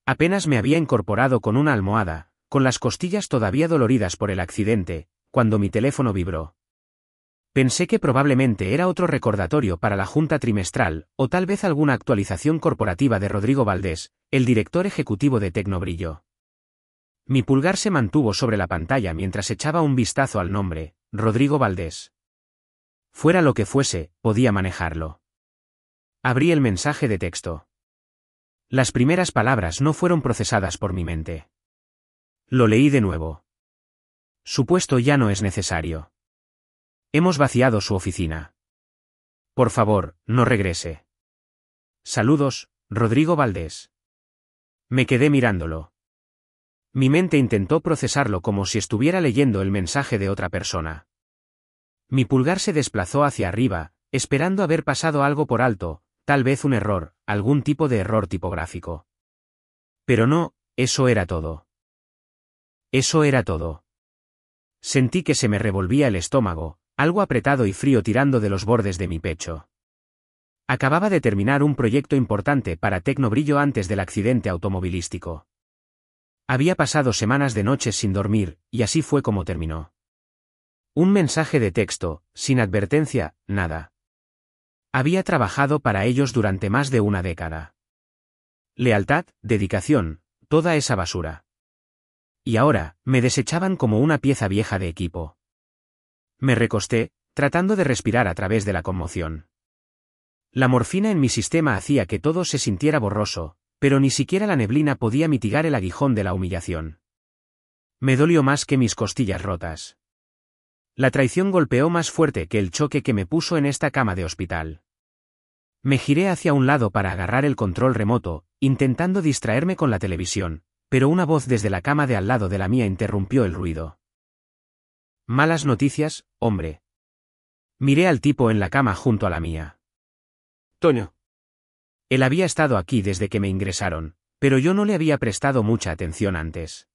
Apenas me había incorporado con una almohada, con las costillas todavía doloridas por el accidente, cuando mi teléfono vibró. Pensé que probablemente era otro recordatorio para la junta trimestral, o tal vez alguna actualización corporativa de Rodrigo Valdés, el director ejecutivo de Tecnobrillo. Mi pulgar se mantuvo sobre la pantalla mientras echaba un vistazo al nombre, Rodrigo Valdés. Fuera lo que fuese, podía manejarlo. Abrí el mensaje de texto. Las primeras palabras no fueron procesadas por mi mente. Lo leí de nuevo. Su puesto ya no es necesario. Hemos vaciado su oficina. Por favor, no regrese. Saludos, Rodrigo Valdés. Me quedé mirándolo. Mi mente intentó procesarlo como si estuviera leyendo el mensaje de otra persona. Mi pulgar se desplazó hacia arriba, esperando haber pasado algo por alto, tal vez un error, algún tipo de error tipográfico. Pero no, eso era todo. Eso era todo. Sentí que se me revolvía el estómago, algo apretado y frío tirando de los bordes de mi pecho. Acababa de terminar un proyecto importante para Tecnobrillo antes del accidente automovilístico. Había pasado semanas de noches sin dormir, y así fue como terminó. Un mensaje de texto, sin advertencia, nada. Había trabajado para ellos durante más de una década. Lealtad, dedicación, toda esa basura. Y ahora, me desechaban como una pieza vieja de equipo. Me recosté, tratando de respirar a través de la conmoción. La morfina en mi sistema hacía que todo se sintiera borroso, pero ni siquiera la neblina podía mitigar el aguijón de la humillación. Me dolió más que mis costillas rotas. La traición golpeó más fuerte que el choque que me puso en esta cama de hospital. Me giré hacia un lado para agarrar el control remoto, intentando distraerme con la televisión, pero una voz desde la cama de al lado de la mía interrumpió el ruido. Malas noticias, hombre. Miré al tipo en la cama junto a la mía. Toño. Él había estado aquí desde que me ingresaron, pero yo no le había prestado mucha atención antes.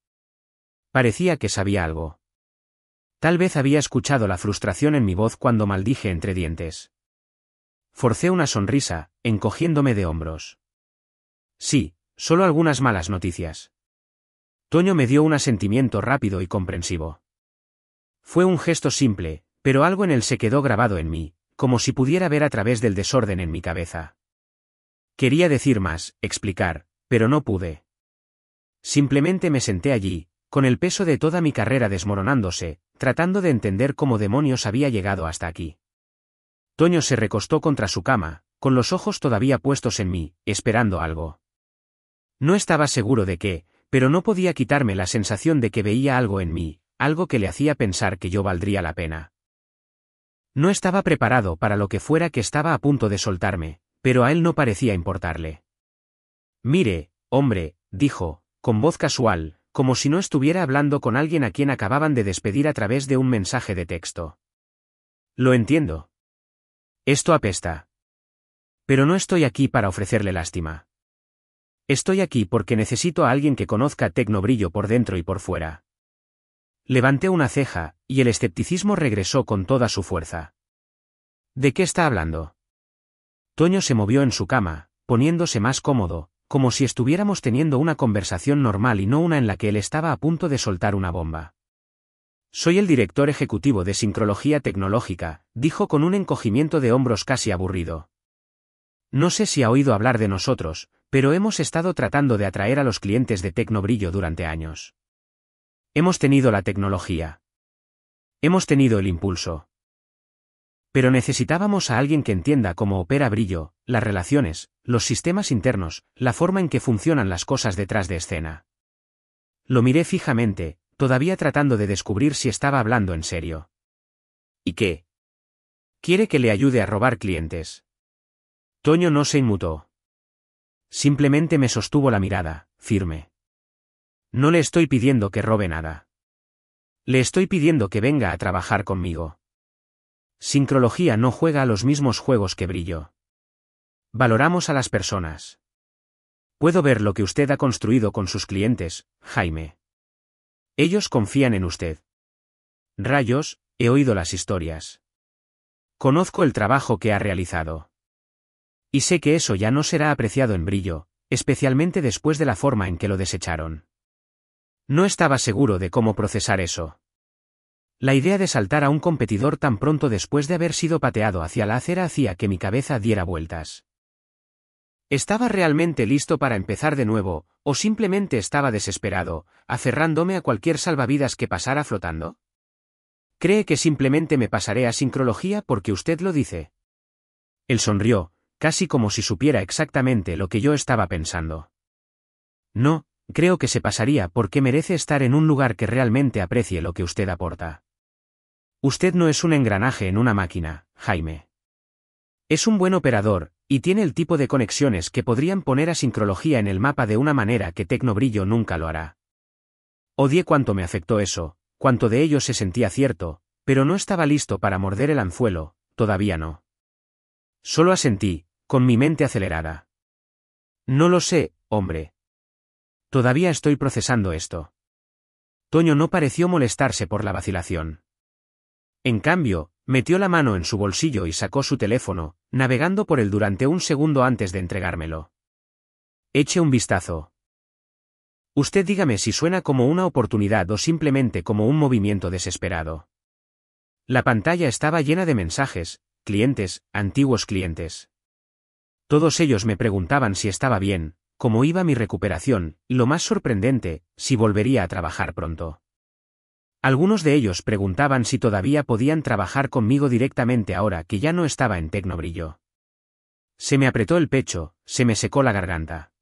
Parecía que sabía algo. Tal vez había escuchado la frustración en mi voz cuando maldije entre dientes. Forcé una sonrisa, encogiéndome de hombros. Sí, solo algunas malas noticias. Toño me dio un asentimiento rápido y comprensivo. Fue un gesto simple, pero algo en él se quedó grabado en mí, como si pudiera ver a través del desorden en mi cabeza. Quería decir más, explicar, pero no pude. Simplemente me senté allí, con el peso de toda mi carrera desmoronándose, tratando de entender cómo demonios había llegado hasta aquí. Toño se recostó contra su cama, con los ojos todavía puestos en mí, esperando algo. No estaba seguro de qué, pero no podía quitarme la sensación de que veía algo en mí, algo que le hacía pensar que yo valdría la pena. No estaba preparado para lo que fuera que estaba a punto de soltarme, pero a él no parecía importarle. Mire, hombre, dijo, con voz casual, como si no estuviera hablando con alguien a quien acababan de despedir a través de un mensaje de texto. Lo entiendo. Esto apesta. Pero no estoy aquí para ofrecerle lástima. Estoy aquí porque necesito a alguien que conozca Tecnobrillo por dentro y por fuera. Levanté una ceja, y el escepticismo regresó con toda su fuerza. ¿De qué está hablando? Toño se movió en su cama, poniéndose más cómodo, como si estuviéramos teniendo una conversación normal y no una en la que él estaba a punto de soltar una bomba. Soy el director ejecutivo de Sincrología Tecnológica, dijo con un encogimiento de hombros casi aburrido. No sé si ha oído hablar de nosotros, pero hemos estado tratando de atraer a los clientes de Tecnobrillo durante años. Hemos tenido la tecnología. Hemos tenido el impulso. Pero necesitábamos a alguien que entienda cómo opera Brillo, las relaciones, los sistemas internos, la forma en que funcionan las cosas detrás de escena. Lo miré fijamente, todavía tratando de descubrir si estaba hablando en serio. ¿Y qué? ¿Quiere que le ayude a robar clientes? Toño no se inmutó. Simplemente me sostuvo la mirada, firme. No le estoy pidiendo que robe nada. Le estoy pidiendo que venga a trabajar conmigo. Sincrología no juega a los mismos juegos que Brillo. Valoramos a las personas. Puedo ver lo que usted ha construido con sus clientes, Jaime. Ellos confían en usted. Rayos, he oído las historias. Conozco el trabajo que ha realizado. Y sé que eso ya no será apreciado en Brillo, especialmente después de la forma en que lo desecharon. No estaba seguro de cómo procesar eso. La idea de saltar a un competidor tan pronto después de haber sido pateado hacia la acera hacía que mi cabeza diera vueltas. ¿Estaba realmente listo para empezar de nuevo, o simplemente estaba desesperado, aferrándome a cualquier salvavidas que pasara flotando? ¿Cree que simplemente me pasaré a sincrología porque usted lo dice? Él sonrió, casi como si supiera exactamente lo que yo estaba pensando. No, creo que se pasaría porque merece estar en un lugar que realmente aprecie lo que usted aporta. Usted no es un engranaje en una máquina, Jaime. Es un buen operador, y tiene el tipo de conexiones que podrían poner a sincrología en el mapa de una manera que Tecnobrillo nunca lo hará. Odié cuánto me afectó eso, cuánto de ello se sentía cierto, pero no estaba listo para morder el anzuelo, todavía no. Solo asentí, con mi mente acelerada. No lo sé, hombre. Todavía estoy procesando esto. Toño no pareció molestarse por la vacilación. En cambio, metió la mano en su bolsillo y sacó su teléfono, navegando por él durante un segundo antes de entregármelo. Eche un vistazo. Usted dígame si suena como una oportunidad o simplemente como un movimiento desesperado. La pantalla estaba llena de mensajes, clientes, antiguos clientes. Todos ellos me preguntaban si estaba bien, cómo iba mi recuperación, y lo más sorprendente, si volvería a trabajar pronto. Algunos de ellos preguntaban si todavía podían trabajar conmigo directamente ahora que ya no estaba en Tecnobrillo. Se me apretó el pecho, se me secó la garganta.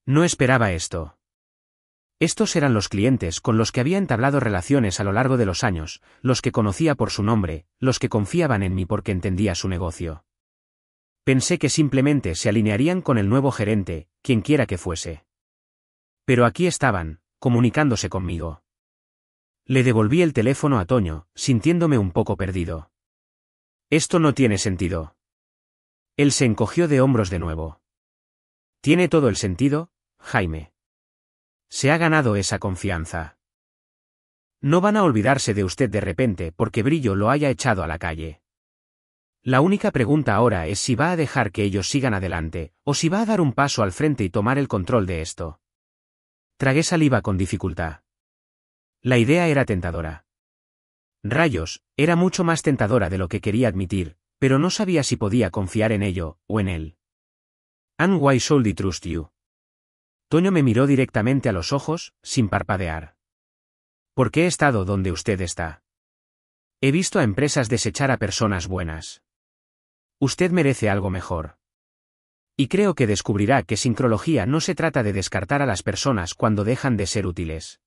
No esperaba esto. Estos eran los clientes con los que había entablado relaciones a lo largo de los años, los que conocía por su nombre, los que confiaban en mí porque entendía su negocio. Pensé que simplemente se alinearían con el nuevo gerente, quien quiera que fuese. Pero aquí estaban, comunicándose conmigo. Le devolví el teléfono a Toño, sintiéndome un poco perdido. Esto no tiene sentido. Él se encogió de hombros de nuevo. Tiene todo el sentido, Jaime. Se ha ganado esa confianza. No van a olvidarse de usted de repente porque Brillo lo haya echado a la calle. La única pregunta ahora es si va a dejar que ellos sigan adelante, o si va a dar un paso al frente y tomar el control de esto. Tragué saliva con dificultad. La idea era tentadora. Rayos, era mucho más tentadora de lo que quería admitir, pero no sabía si podía confiar en ello, o en él. And why should I trust you? Toño me miró directamente a los ojos, sin parpadear. ¿Por qué he estado donde usted está? He visto a empresas desechar a personas buenas. Usted merece algo mejor. Y creo que descubrirá que sincrología no se trata de descartar a las personas cuando dejan de ser útiles.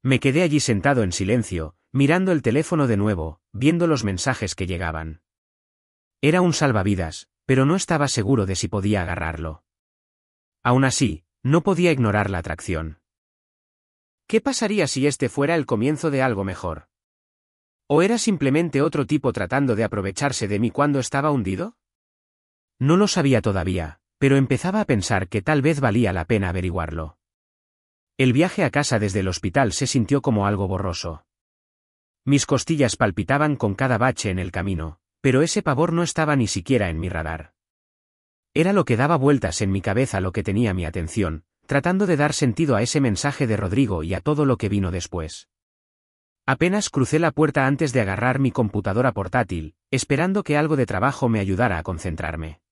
Me quedé allí sentado en silencio, mirando el teléfono de nuevo, viendo los mensajes que llegaban. Era un salvavidas, pero no estaba seguro de si podía agarrarlo. Aún así, no podía ignorar la atracción. ¿Qué pasaría si este fuera el comienzo de algo mejor? ¿O era simplemente otro tipo tratando de aprovecharse de mí cuando estaba hundido? No lo sabía todavía, pero empezaba a pensar que tal vez valía la pena averiguarlo. El viaje a casa desde el hospital se sintió como algo borroso. Mis costillas palpitaban con cada bache en el camino, pero ese pavor no estaba ni siquiera en mi radar. Era lo que daba vueltas en mi cabeza lo que tenía mi atención, tratando de dar sentido a ese mensaje de Rodrigo y a todo lo que vino después. Apenas crucé la puerta antes de agarrar mi computadora portátil, esperando que algo de trabajo me ayudara a concentrarme.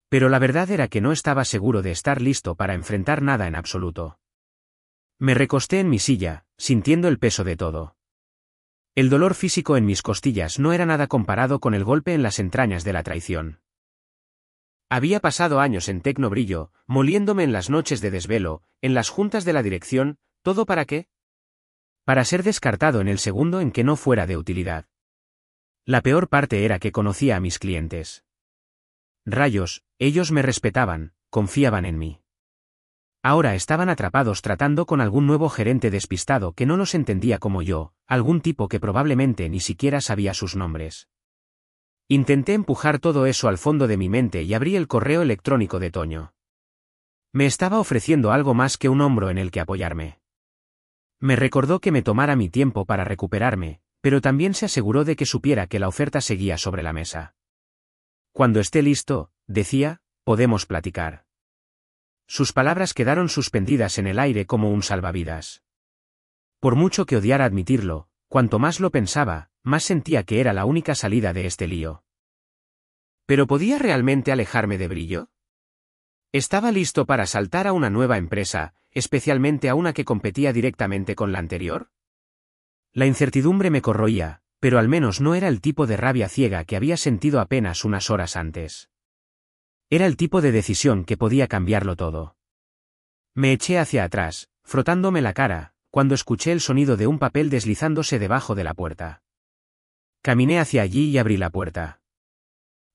Pero la verdad era que no estaba seguro de estar listo para enfrentar nada en absoluto. Me recosté en mi silla, sintiendo el peso de todo. El dolor físico en mis costillas no era nada comparado con el golpe en las entrañas de la traición. Había pasado años en Tecnobrillo, moliéndome en las noches de desvelo, en las juntas de la dirección, ¿todo para qué? Para ser descartado en el segundo en que no fuera de utilidad. La peor parte era que conocía a mis clientes. Rayos, ellos me respetaban, confiaban en mí. Ahora estaban atrapados tratando con algún nuevo gerente despistado que no los entendía como yo, algún tipo que probablemente ni siquiera sabía sus nombres. Intenté empujar todo eso al fondo de mi mente y abrí el correo electrónico de Toño. Me estaba ofreciendo algo más que un hombro en el que apoyarme. Me recordó que me tomara mi tiempo para recuperarme, pero también se aseguró de que supiera que la oferta seguía sobre la mesa. Cuando esté listo, decía, podemos platicar. Sus palabras quedaron suspendidas en el aire como un salvavidas. Por mucho que odiara admitirlo, cuanto más lo pensaba, más sentía que era la única salida de este lío. ¿Pero podía realmente alejarme de Brillo? Estaba listo para saltar a una nueva empresa, especialmente a una que competía directamente con la anterior. La incertidumbre me corroía, pero al menos no era el tipo de rabia ciega que había sentido apenas unas horas antes. Era el tipo de decisión que podía cambiarlo todo. Me eché hacia atrás, frotándome la cara, cuando escuché el sonido de un papel deslizándose debajo de la puerta. Caminé hacia allí y abrí la puerta.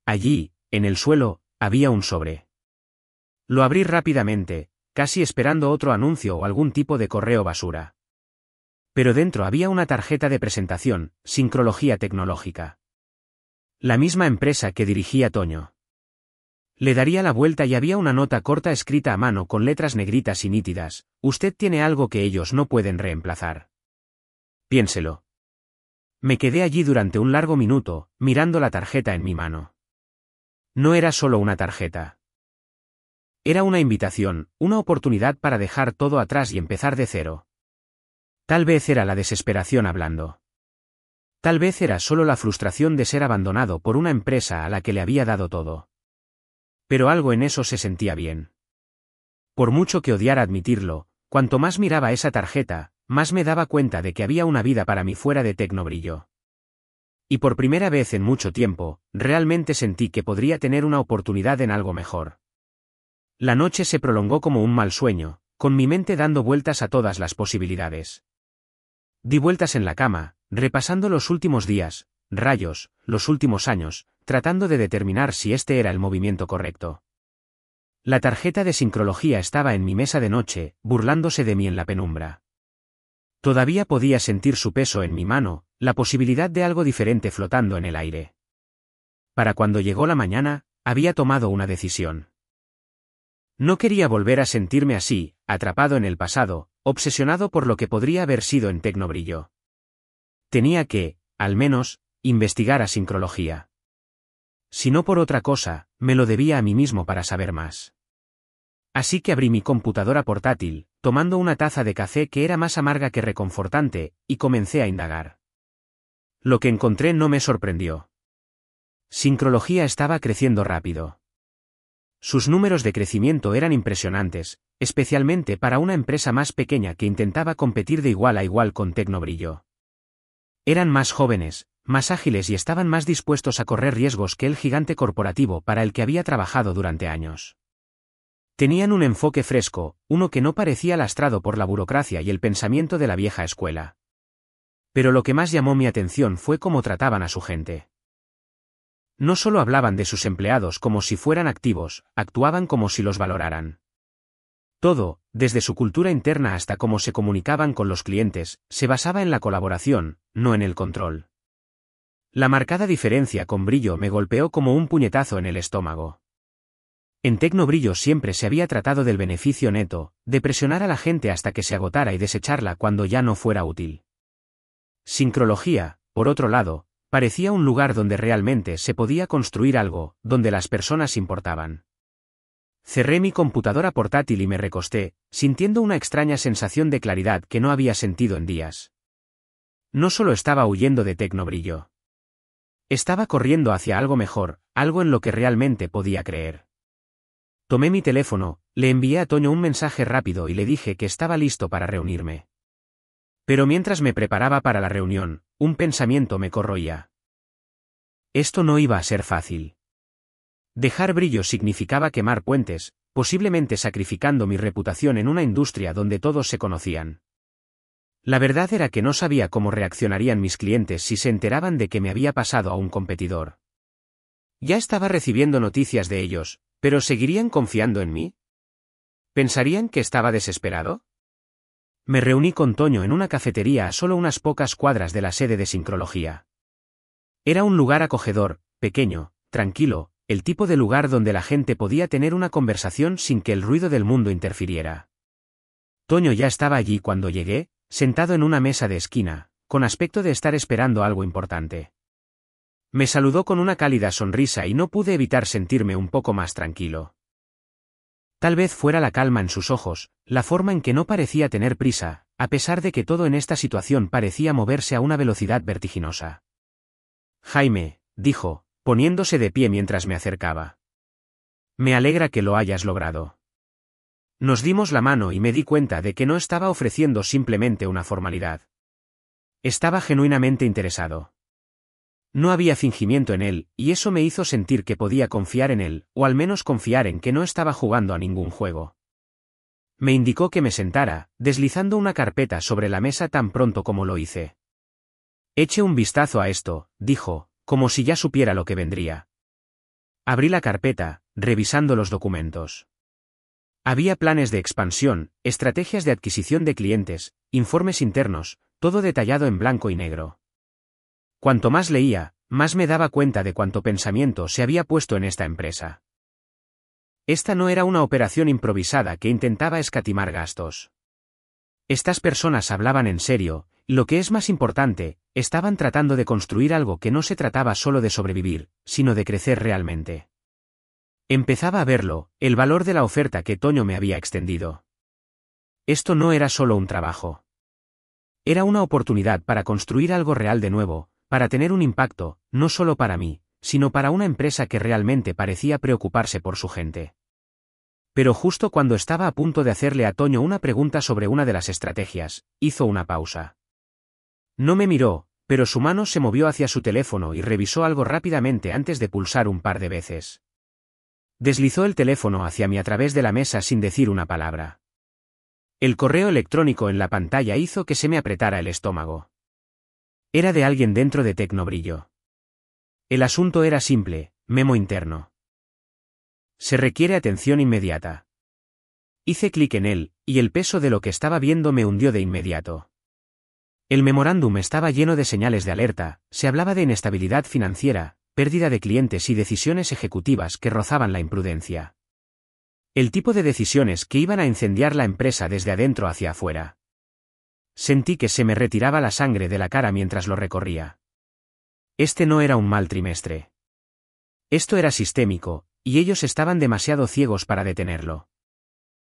Allí, en el suelo, había un sobre. Lo abrí rápidamente, casi esperando otro anuncio o algún tipo de correo basura. Pero dentro había una tarjeta de presentación, Sincrología Tecnológica. La misma empresa que dirigía Toño. Le daría la vuelta y había una nota corta escrita a mano con letras negritas y nítidas: usted tiene algo que ellos no pueden reemplazar. Piénselo. Me quedé allí durante un largo minuto, mirando la tarjeta en mi mano. No era solo una tarjeta. Era una invitación, una oportunidad para dejar todo atrás y empezar de cero. Tal vez era la desesperación hablando. Tal vez era solo la frustración de ser abandonado por una empresa a la que le había dado todo. Pero algo en eso se sentía bien. Por mucho que odiara admitirlo, cuanto más miraba esa tarjeta, más me daba cuenta de que había una vida para mí fuera de Tecnobrillo. Y por primera vez en mucho tiempo, realmente sentí que podría tener una oportunidad en algo mejor. La noche se prolongó como un mal sueño, con mi mente dando vueltas a todas las posibilidades. Di vueltas en la cama, repasando los últimos días, los últimos años, tratando de determinar si este era el movimiento correcto. La tarjeta de sincrología estaba en mi mesa de noche, burlándose de mí en la penumbra. Todavía podía sentir su peso en mi mano, la posibilidad de algo diferente flotando en el aire. Para cuando llegó la mañana, había tomado una decisión. No quería volver a sentirme así, atrapado en el pasado, obsesionado por lo que podría haber sido en Tecnobrillo. Tenía que, al menos, investigar a sincrología. Si no por otra cosa, me lo debía a mí mismo para saber más. Así que abrí mi computadora portátil, tomando una taza de café que era más amarga que reconfortante, y comencé a indagar. Lo que encontré no me sorprendió. Sincrología estaba creciendo rápido. Sus números de crecimiento eran impresionantes, especialmente para una empresa más pequeña que intentaba competir de igual a igual con Tecnobrillo. Eran más jóvenes, más ágiles y estaban más dispuestos a correr riesgos que el gigante corporativo para el que había trabajado durante años. Tenían un enfoque fresco, uno que no parecía lastrado por la burocracia y el pensamiento de la vieja escuela. Pero lo que más llamó mi atención fue cómo trataban a su gente. No solo hablaban de sus empleados como si fueran activos, actuaban como si los valoraran. Todo, desde su cultura interna hasta cómo se comunicaban con los clientes, se basaba en la colaboración, no en el control. La marcada diferencia con Brillo me golpeó como un puñetazo en el estómago. En Tecnobrillo siempre se había tratado del beneficio neto, de presionar a la gente hasta que se agotara y desecharla cuando ya no fuera útil. Sincrología, por otro lado, parecía un lugar donde realmente se podía construir algo, donde las personas importaban. Cerré mi computadora portátil y me recosté, sintiendo una extraña sensación de claridad que no había sentido en días. No solo estaba huyendo de Tecnobrillo. Estaba corriendo hacia algo mejor, algo en lo que realmente podía creer. Tomé mi teléfono, le envié a Toño un mensaje rápido y le dije que estaba listo para reunirme. Pero mientras me preparaba para la reunión, un pensamiento me corroía. Esto no iba a ser fácil. Dejar Brillo significaba quemar puentes, posiblemente sacrificando mi reputación en una industria donde todos se conocían. La verdad era que no sabía cómo reaccionarían mis clientes si se enteraban de que me había pasado a un competidor. Ya estaba recibiendo noticias de ellos, pero ¿seguirían confiando en mí? ¿Pensarían que estaba desesperado? Me reuní con Toño en una cafetería a solo unas pocas cuadras de la sede de Sincrología. Era un lugar acogedor, pequeño, tranquilo, el tipo de lugar donde la gente podía tener una conversación sin que el ruido del mundo interfiriera. Toño ya estaba allí cuando llegué, sentado en una mesa de esquina, con aspecto de estar esperando algo importante. Me saludó con una cálida sonrisa y no pude evitar sentirme un poco más tranquilo. Tal vez fuera la calma en sus ojos, la forma en que no parecía tener prisa, a pesar de que todo en esta situación parecía moverse a una velocidad vertiginosa. Jaime, dijo, poniéndose de pie mientras me acercaba. Me alegra que lo hayas logrado. Nos dimos la mano y me di cuenta de que no estaba ofreciendo simplemente una formalidad. Estaba genuinamente interesado. No había fingimiento en él, y eso me hizo sentir que podía confiar en él, o al menos confiar en que no estaba jugando a ningún juego. Me indicó que me sentara, deslizando una carpeta sobre la mesa tan pronto como lo hice. Eche un vistazo a esto, dijo, como si ya supiera lo que vendría. Abrí la carpeta, revisando los documentos. Había planes de expansión, estrategias de adquisición de clientes, informes internos, todo detallado en blanco y negro. Cuanto más leía, más me daba cuenta de cuánto pensamiento se había puesto en esta empresa. Esta no era una operación improvisada que intentaba escatimar gastos. Estas personas hablaban en serio, y lo que es más importante, estaban tratando de construir algo que no se trataba solo de sobrevivir, sino de crecer realmente. Empezaba a verlo, el valor de la oferta que Toño me había extendido. Esto no era solo un trabajo. Era una oportunidad para construir algo real de nuevo, para tener un impacto, no solo para mí, sino para una empresa que realmente parecía preocuparse por su gente. Pero justo cuando estaba a punto de hacerle a Toño una pregunta sobre una de las estrategias, hizo una pausa. No me miró, pero su mano se movió hacia su teléfono y revisó algo rápidamente antes de pulsar un par de veces. Deslizó el teléfono hacia mí a través de la mesa sin decir una palabra. El correo electrónico en la pantalla hizo que se me apretara el estómago. Era de alguien dentro de Tecnobrillo. El asunto era simple, memo interno. Se requiere atención inmediata. Hice clic en él, y el peso de lo que estaba viendo me hundió de inmediato. El memorándum estaba lleno de señales de alerta, se hablaba de inestabilidad financiera, pérdida de clientes y decisiones ejecutivas que rozaban la imprudencia. El tipo de decisiones que iban a incendiar la empresa desde adentro hacia afuera. Sentí que se me retiraba la sangre de la cara mientras lo recorría. Este no era un mal trimestre. Esto era sistémico, y ellos estaban demasiado ciegos para detenerlo.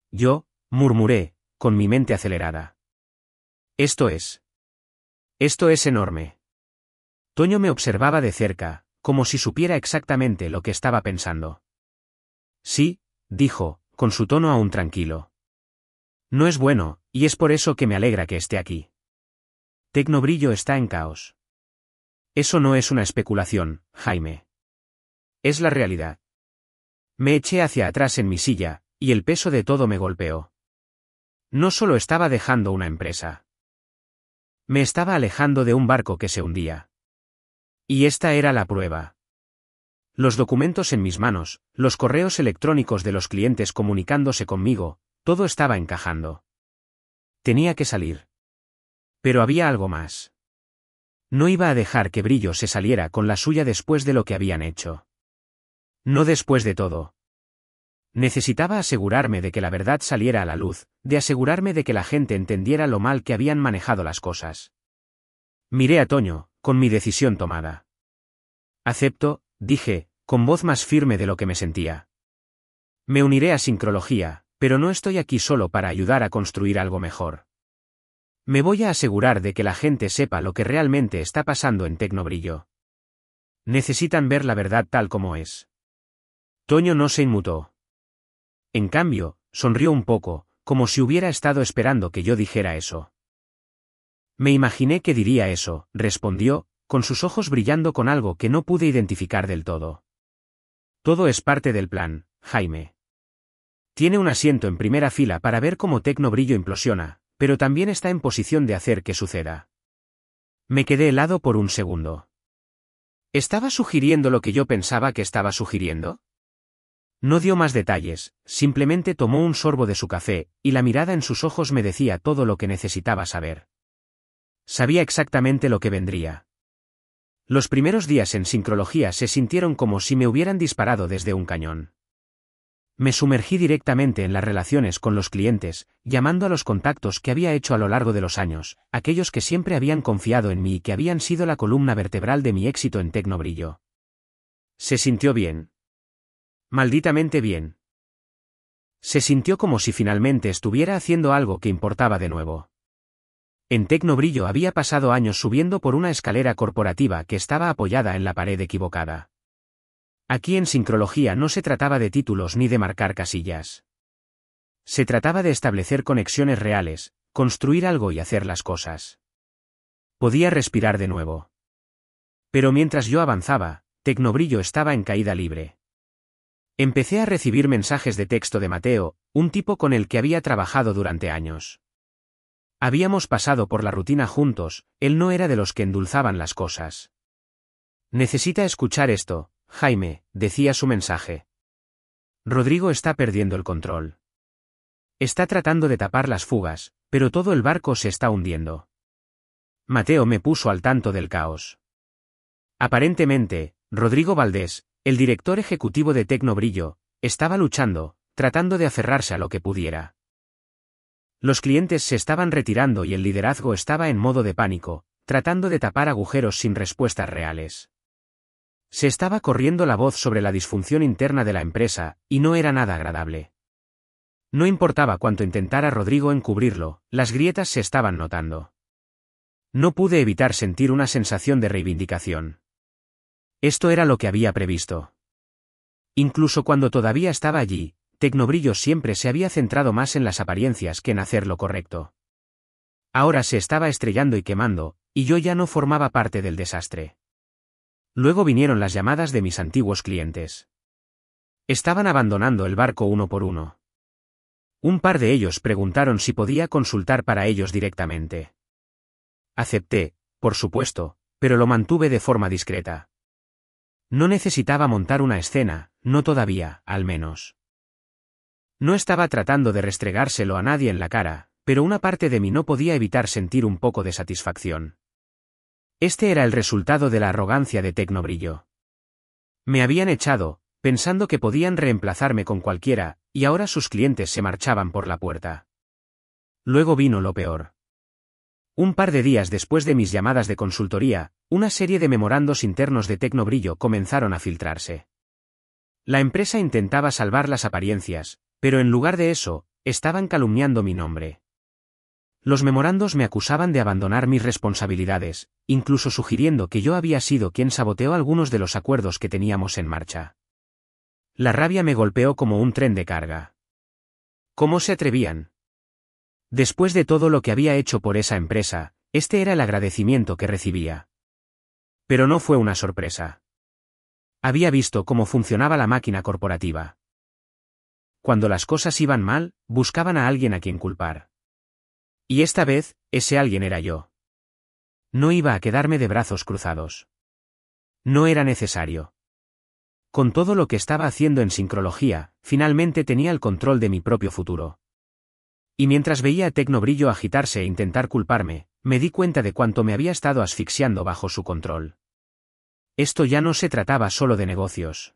Yo, murmuré, con mi mente acelerada. Esto es enorme. Toño me observaba de cerca, como si supiera exactamente lo que estaba pensando. Sí, dijo, con su tono aún tranquilo. No es bueno, y es por eso que me alegra que esté aquí. Tecnobrillo está en caos. Eso no es una especulación, Jaime. Es la realidad. Me eché hacia atrás en mi silla, y el peso de todo me golpeó. No solo estaba dejando una empresa. Me estaba alejando de un barco que se hundía. Y esta era la prueba. Los documentos en mis manos, los correos electrónicos de los clientes comunicándose conmigo, todo estaba encajando. Tenía que salir. Pero había algo más. No iba a dejar que Brillo se saliera con la suya después de lo que habían hecho. No después de todo. Necesitaba asegurarme de que la verdad saliera a la luz, de asegurarme de que la gente entendiera lo mal que habían manejado las cosas. Miré a Toño, con mi decisión tomada. Acepto, dije, con voz más firme de lo que me sentía. Me uniré a Sincrología, pero no estoy aquí solo para ayudar a construir algo mejor. Me voy a asegurar de que la gente sepa lo que realmente está pasando en Tecnobrillo. Necesitan ver la verdad tal como es. Toño no se inmutó. En cambio, sonrió un poco, como si hubiera estado esperando que yo dijera eso. Me imaginé que diría eso, respondió, con sus ojos brillando con algo que no pude identificar del todo. Todo es parte del plan, Jaime. Tiene un asiento en primera fila para ver cómo Tecnobrillo implosiona, pero también está en posición de hacer que suceda. Me quedé helado por un segundo. ¿Estaba sugiriendo lo que yo pensaba que estaba sugiriendo? No dio más detalles, simplemente tomó un sorbo de su café, y la mirada en sus ojos me decía todo lo que necesitaba saber. Sabía exactamente lo que vendría. Los primeros días en Sincrología se sintieron como si me hubieran disparado desde un cañón. Me sumergí directamente en las relaciones con los clientes, llamando a los contactos que había hecho a lo largo de los años, aquellos que siempre habían confiado en mí y que habían sido la columna vertebral de mi éxito en Tecnobrillo. Se sintió bien. Malditamente bien. Se sintió como si finalmente estuviera haciendo algo que importaba de nuevo. En Tecnobrillo había pasado años subiendo por una escalera corporativa que estaba apoyada en la pared equivocada. Aquí en Sincrología no se trataba de títulos ni de marcar casillas. Se trataba de establecer conexiones reales, construir algo y hacer las cosas. Podía respirar de nuevo. Pero mientras yo avanzaba, Tecnobrillo estaba en caída libre. Empecé a recibir mensajes de texto de Mateo, un tipo con el que había trabajado durante años. Habíamos pasado por la rutina juntos, él no era de los que endulzaban las cosas. Necesita escuchar esto, Jaime, decía su mensaje. Rodrigo está perdiendo el control. Está tratando de tapar las fugas, pero todo el barco se está hundiendo. Mateo me puso al tanto del caos. Aparentemente, Rodrigo Valdés, el director ejecutivo de Tecnobrillo, estaba luchando, tratando de aferrarse a lo que pudiera. Los clientes se estaban retirando y el liderazgo estaba en modo de pánico, tratando de tapar agujeros sin respuestas reales. Se estaba corriendo la voz sobre la disfunción interna de la empresa, y no era nada agradable. No importaba cuánto intentara Rodrigo encubrirlo, las grietas se estaban notando. No pude evitar sentir una sensación de reivindicación. Esto era lo que había previsto. Incluso cuando todavía estaba allí, Tecnobrillo siempre se había centrado más en las apariencias que en hacer lo correcto. Ahora se estaba estrellando y quemando, y yo ya no formaba parte del desastre. Luego vinieron las llamadas de mis antiguos clientes. Estaban abandonando el barco uno por uno. Un par de ellos preguntaron si podía consultar para ellos directamente. Acepté, por supuesto, pero lo mantuve de forma discreta. No necesitaba montar una escena, no todavía, al menos. No estaba tratando de restregárselo a nadie en la cara, pero una parte de mí no podía evitar sentir un poco de satisfacción. Este era el resultado de la arrogancia de Tecnobrillo. Me habían echado, pensando que podían reemplazarme con cualquiera, y ahora sus clientes se marchaban por la puerta. Luego vino lo peor. Un par de días después de mis llamadas de consultoría, una serie de memorandos internos de Tecnobrillo comenzaron a filtrarse. La empresa intentaba salvar las apariencias, pero en lugar de eso, estaban calumniando mi nombre. Los memorandos me acusaban de abandonar mis responsabilidades, incluso sugiriendo que yo había sido quien saboteó algunos de los acuerdos que teníamos en marcha. La rabia me golpeó como un tren de carga. ¿Cómo se atrevían? Después de todo lo que había hecho por esa empresa, este era el agradecimiento que recibía. Pero no fue una sorpresa. Había visto cómo funcionaba la máquina corporativa. Cuando las cosas iban mal, buscaban a alguien a quien culpar. Y esta vez, ese alguien era yo. No iba a quedarme de brazos cruzados. No era necesario. Con todo lo que estaba haciendo en Sincrología, finalmente tenía el control de mi propio futuro. Y mientras veía a Tecnobrillo agitarse e intentar culparme, me di cuenta de cuánto me había estado asfixiando bajo su control. Esto ya no se trataba solo de negocios.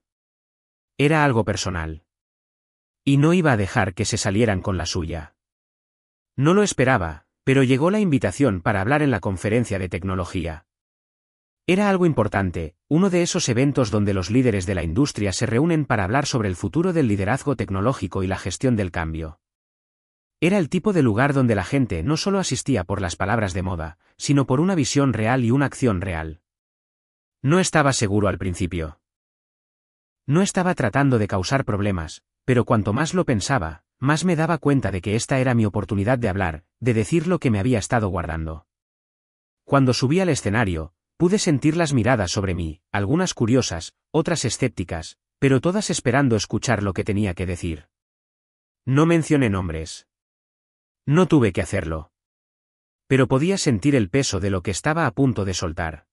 Era algo personal. Y no iba a dejar que se salieran con la suya. No lo esperaba, pero llegó la invitación para hablar en la conferencia de tecnología. Era algo importante, uno de esos eventos donde los líderes de la industria se reúnen para hablar sobre el futuro del liderazgo tecnológico y la gestión del cambio. Era el tipo de lugar donde la gente no solo asistía por las palabras de moda, sino por una visión real y una acción real. No estaba seguro al principio. No estaba tratando de causar problemas, pero cuanto más lo pensaba, más me daba cuenta de que esta era mi oportunidad de hablar, de decir lo que me había estado guardando. Cuando subí al escenario, pude sentir las miradas sobre mí, algunas curiosas, otras escépticas, pero todas esperando escuchar lo que tenía que decir. No mencioné nombres. No tuve que hacerlo. Pero podía sentir el peso de lo que estaba a punto de soltar.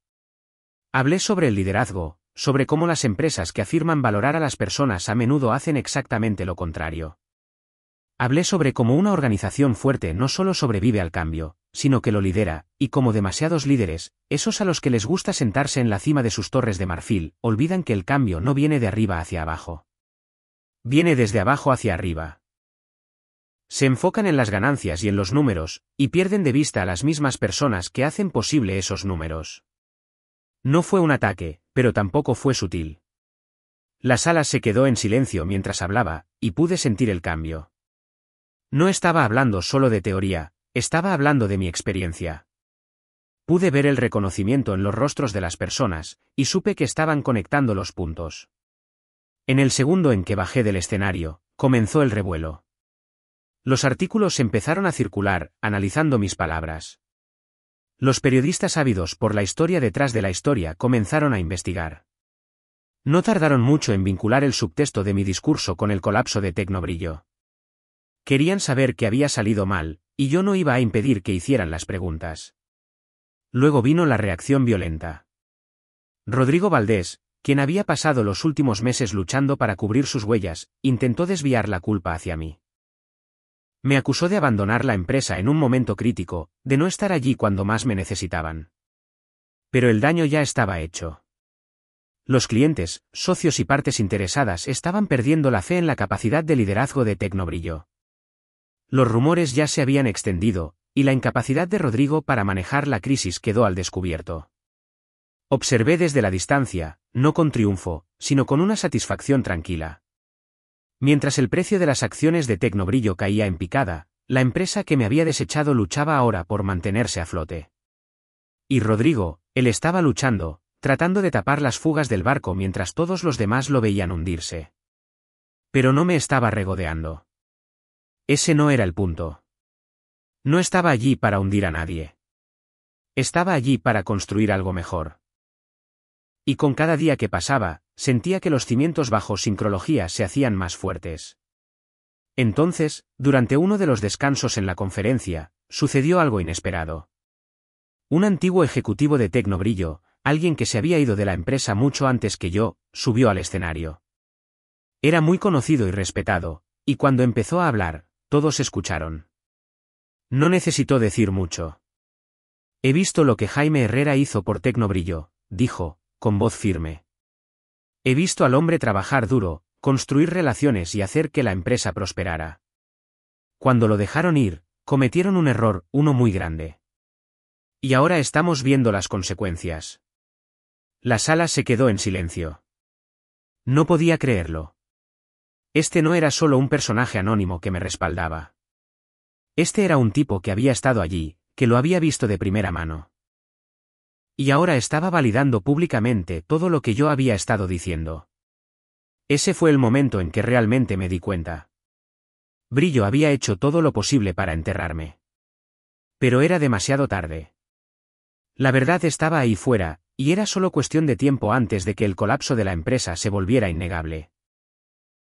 Hablé sobre el liderazgo, sobre cómo las empresas que afirman valorar a las personas a menudo hacen exactamente lo contrario. Hablé sobre cómo una organización fuerte no solo sobrevive al cambio, sino que lo lidera, y como demasiados líderes, esos a los que les gusta sentarse en la cima de sus torres de marfil, olvidan que el cambio no viene de arriba hacia abajo. Viene desde abajo hacia arriba. Se enfocan en las ganancias y en los números, y pierden de vista a las mismas personas que hacen posible esos números. No fue un ataque, pero tampoco fue sutil. La sala se quedó en silencio mientras hablaba, y pude sentir el cambio. No estaba hablando solo de teoría, estaba hablando de mi experiencia. Pude ver el reconocimiento en los rostros de las personas, y supe que estaban conectando los puntos. En el segundo en que bajé del escenario, comenzó el revuelo. Los artículos empezaron a circular, analizando mis palabras. Los periodistas ávidos por la historia detrás de la historia comenzaron a investigar. No tardaron mucho en vincular el subtexto de mi discurso con el colapso de Tecnobrillo. Querían saber qué había salido mal, y yo no iba a impedir que hicieran las preguntas. Luego vino la reacción violenta. Rodrigo Valdés, quien había pasado los últimos meses luchando para cubrir sus huellas, intentó desviar la culpa hacia mí. Me acusó de abandonar la empresa en un momento crítico, de no estar allí cuando más me necesitaban. Pero el daño ya estaba hecho. Los clientes, socios y partes interesadas estaban perdiendo la fe en la capacidad de liderazgo de Tecnobrillo. Los rumores ya se habían extendido, y la incapacidad de Rodrigo para manejar la crisis quedó al descubierto. Observé desde la distancia, no con triunfo, sino con una satisfacción tranquila. Mientras el precio de las acciones de Tecnobrillo caía en picada, la empresa que me había desechado luchaba ahora por mantenerse a flote. Y Rodrigo, él estaba luchando, tratando de tapar las fugas del barco mientras todos los demás lo veían hundirse. Pero no me estaba regodeando. Ese no era el punto. No estaba allí para hundir a nadie. Estaba allí para construir algo mejor. Y con cada día que pasaba, sentía que los cimientos bajo sincrología se hacían más fuertes. Entonces, durante uno de los descansos en la conferencia, sucedió algo inesperado. Un antiguo ejecutivo de Tecnobrillo, alguien que se había ido de la empresa mucho antes que yo, subió al escenario. Era muy conocido y respetado, y cuando empezó a hablar, todos escucharon. No necesitó decir mucho. He visto lo que Jaime Herrera hizo por Tecnobrillo, dijo, con voz firme. He visto al hombre trabajar duro, construir relaciones y hacer que la empresa prosperara. Cuando lo dejaron ir, cometieron un error, uno muy grande. Y ahora estamos viendo las consecuencias. La sala se quedó en silencio. No podía creerlo. Este no era solo un personaje anónimo que me respaldaba. Este era un tipo que había estado allí, que lo había visto de primera mano. Y ahora estaba validando públicamente todo lo que yo había estado diciendo. Ese fue el momento en que realmente me di cuenta. Brillo había hecho todo lo posible para enterrarme. Pero era demasiado tarde. La verdad estaba ahí fuera, y era solo cuestión de tiempo antes de que el colapso de la empresa se volviera innegable.